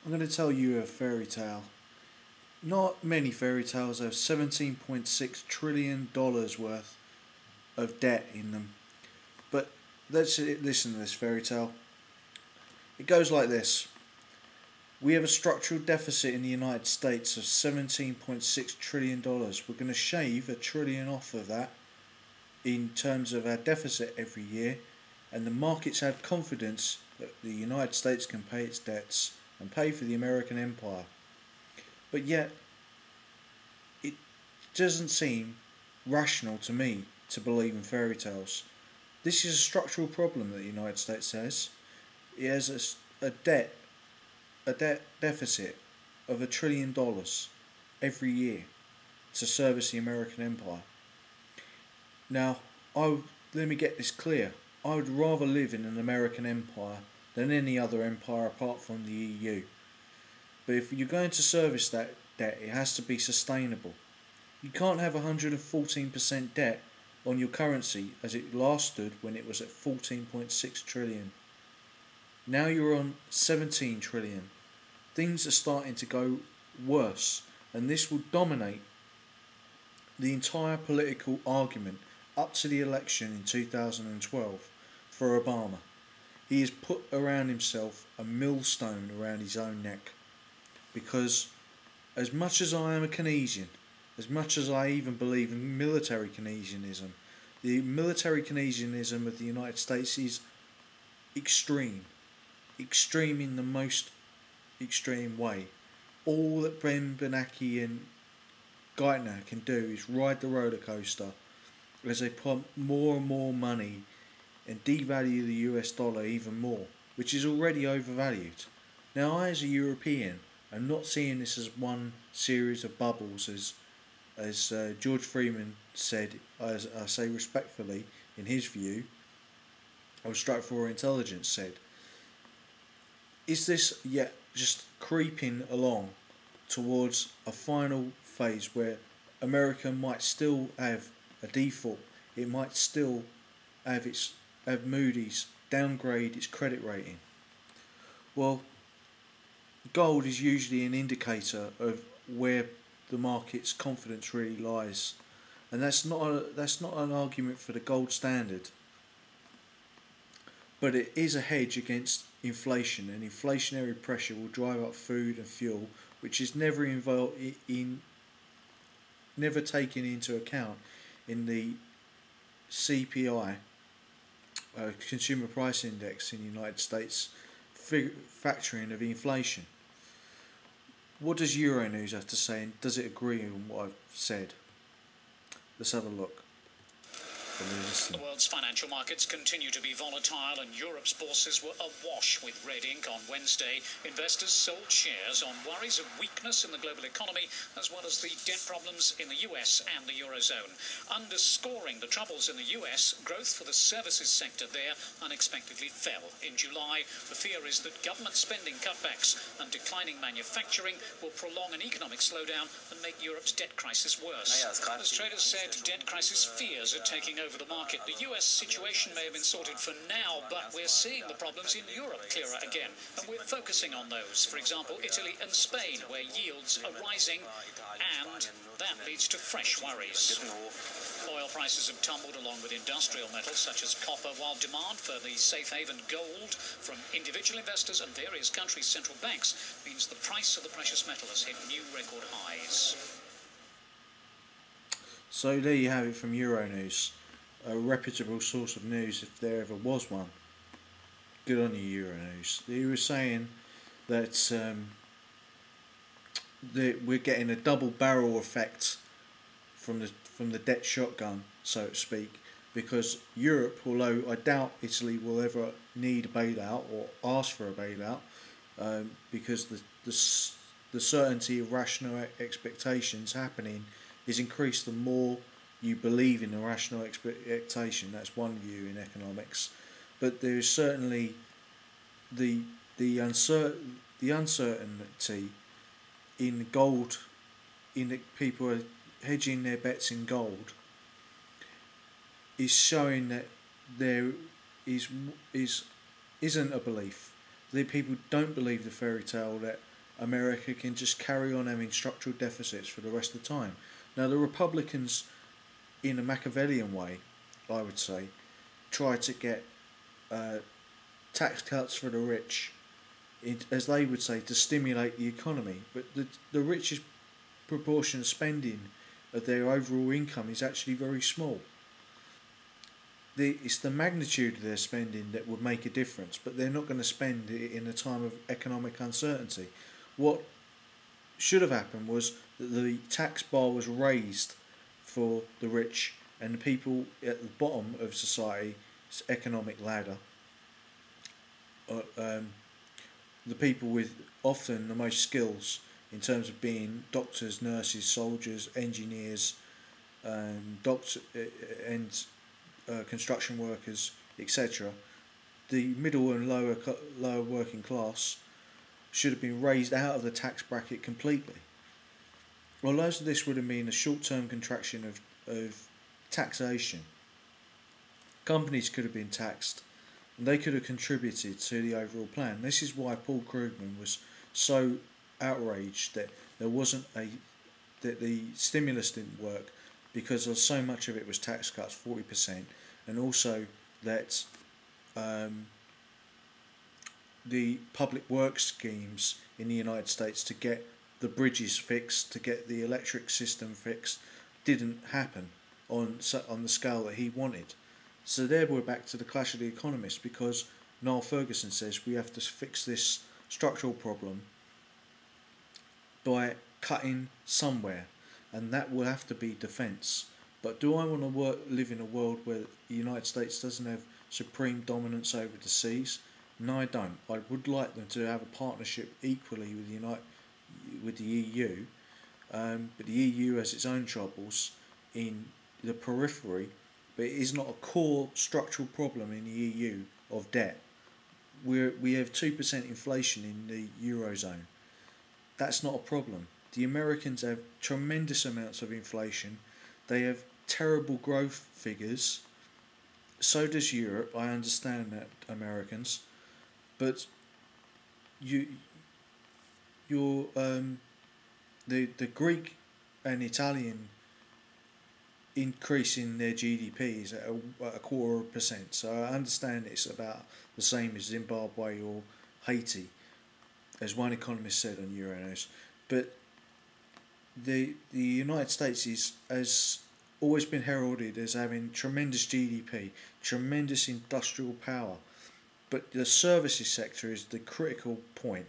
I'm going to tell you a fairy tale. Not many fairy tales have $17.6 trillion worth of debt in them. But let's listen to this fairy tale. It goes like this. We have a structural deficit in the United States of $17.6 trillion. We're going to shave $1 trillion off of that in terms of our deficit every year, and the markets have confidence that the United States can pay its debts and pay for the American empire. But yet, it doesn't seem rational to me to believe in fairy tales. This is a structural problem that the United States has. It has a debt deficit of $1 trillion every year to service the American empire. Now, let me get this clear. I would rather live in an American empire than any other empire apart from the EU. But if you're going to service that debt, it has to be sustainable. You can't have 114% debt on your currency as it last stood when it was at 14.6 trillion. Now you're on 17 trillion. Things are starting to go worse, and this will dominate the entire political argument up to the election in 2012 for Obama. He has put around himself a millstone around his own neck, because as much as I am a Keynesian, as much as I even believe in military Keynesianism, the military Keynesianism of the United States is extreme in the most extreme way. All that Ben Bernanke and Geithner can do is ride the roller coaster as they pump more and more money and devalue the US dollar even more, which is already overvalued. Now, I as a European am not seeing this as one series of bubbles, as George Freeman said, as I say respectfully, in his view, or Stratfor Intelligence said. Is this yet just creeping along towards a final phase where America might still have a default? It might still have Moody's downgrade its credit rating. Well, gold is usually an indicator of where the market's confidence really lies, and that's not an argument for the gold standard, but it is a hedge against inflation, and inflationary pressure will drive up food and fuel, which is never taken into account in the CPI, Consumer Price Index in the United States, factoring of inflation. What does Euronews have to say, and does it agree on what I've said? Let's have a look. The world's financial markets continue to be volatile, and Europe's bourses were awash with red ink on Wednesday. Investors sold shares on worries of weakness in the global economy, as well as the debt problems in the US and the Eurozone. Underscoring the troubles in the US, growth for the services sector there unexpectedly fell. In July, the fear is that government spending cutbacks and declining manufacturing will prolong an economic slowdown and make Europe's debt crisis worse. As traders said, debt crisis fears are taking over the market. The US situation may have been sorted for now, but we're seeing the problems in Europe clearer again, and we're focusing on those. For example, Italy and Spain, where yields are rising, and that leads to fresh worries. Oil prices have tumbled along with industrial metals such as copper, while demand for the safe haven gold from individual investors and various countries' central banks means the price of the precious metal has hit new record highs. So there you have it from Euronews, a reputable source of news if there ever was one. Good on you, Euronews. He was saying that we're getting a double barrel effect from the debt shotgun, so to speak, because Europe, although I doubt Italy will ever need a bailout or ask for a bailout, because the certainty of rational expectations happening is increased the more you believe in a rational expectation. That's one view in economics, but there is certainly the uncertainty in gold, in the people are hedging their bets in gold, is showing that there isn't a belief. The people don't believe the fairy tale that America can just carry on having structural deficits for the rest of the time. Now, the Republicans, in a Machiavellian way, I would say, try to get tax cuts for the rich, as they would say, to stimulate the economy. But the richest proportion of spending of their overall income is actually very small. It's the magnitude of their spending that would make a difference, but they're not going to spend it in a time of economic uncertainty. What should have happened was that the tax bar was raised for the rich and the people at the bottom of society's economic ladder. The people with often the most skills in terms of being doctors, nurses, soldiers, engineers, construction workers, etc. The middle and lower working class should have been raised out of the tax bracket completely. Well, most of this would have been a short-term contraction of taxation. Companies could have been taxed, and they could have contributed to the overall plan. This is why Paul Krugman was so outraged that that the stimulus didn't work, because so much of it was tax cuts, 40%, and also that the public works schemes in the United States to get the bridges fixed, to get the electric system fixed, didn't happen on the scale that he wanted. So there we're back to the clash of the economists, because Niall Ferguson says we have to fix this structural problem by cutting somewhere, and that will have to be defence. But do I want to live in a world where the United States doesn't have supreme dominance over the seas? No, I don't. I would like them to have a partnership equally with the EU, but the EU has its own troubles in the periphery, but it is not a core structural problem in the EU of debt. We have 2% inflation in the Eurozone. That's not a problem. The Americans have tremendous amounts of inflation. They have terrible growth figures. So does Europe. I understand that, Americans, but the Greek and Italian increase in their GDP is at a 0.25%. So I understand it's about the same as Zimbabwe or Haiti, as one economist said on Euronews. But the United States has always been heralded as having tremendous GDP, tremendous industrial power, but the services sector is the critical point,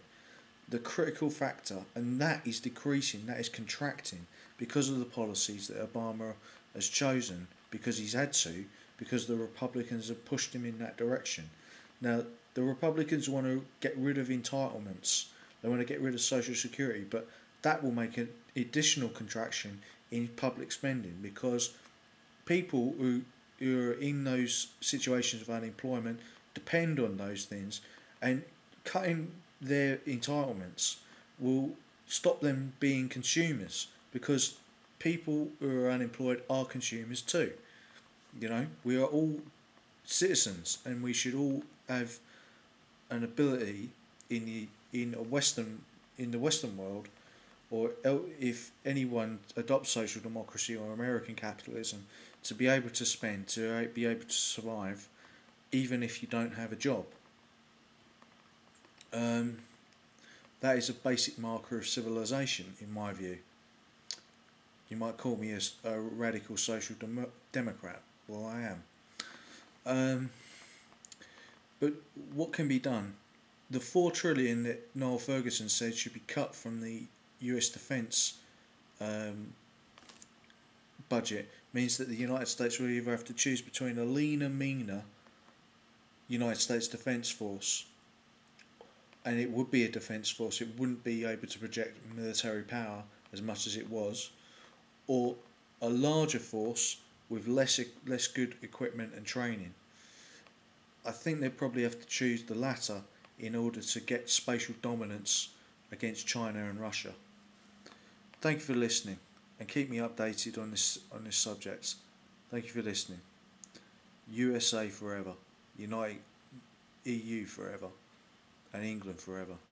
the critical factor, and that is decreasing, that is contracting because of the policies that Obama has chosen, because he's had to, because the Republicans have pushed him in that direction. Now, the Republicans want to get rid of entitlements, they want to get rid of Social Security, but that will make an additional contraction in public spending, because people who are in those situations of unemployment depend on those things, and cutting their entitlements will stop them being consumers, because people who are unemployed are consumers too. You know, we are all citizens, and we should all have an ability in the Western world, or if anyone adopts social democracy or American capitalism, to be able to spend, to be able to survive, even if you don't have a job. That is a basic marker of civilization, in my view. You might call me a radical social democrat. Well, I am. But what can be done? The $4 trillion that Niall Ferguson said should be cut from the US defence budget means that the United States will either have to choose between a leaner, meaner United States Defence Force, and it would be a defence force, it wouldn't be able to project military power as much as it was, or a larger force with less good equipment and training. I think they'd probably have to choose the latter in order to get spatial dominance against China and Russia. Thank you for listening, and keep me updated on this subject. Thank you for listening. USA forever, United EU forever, and England forever.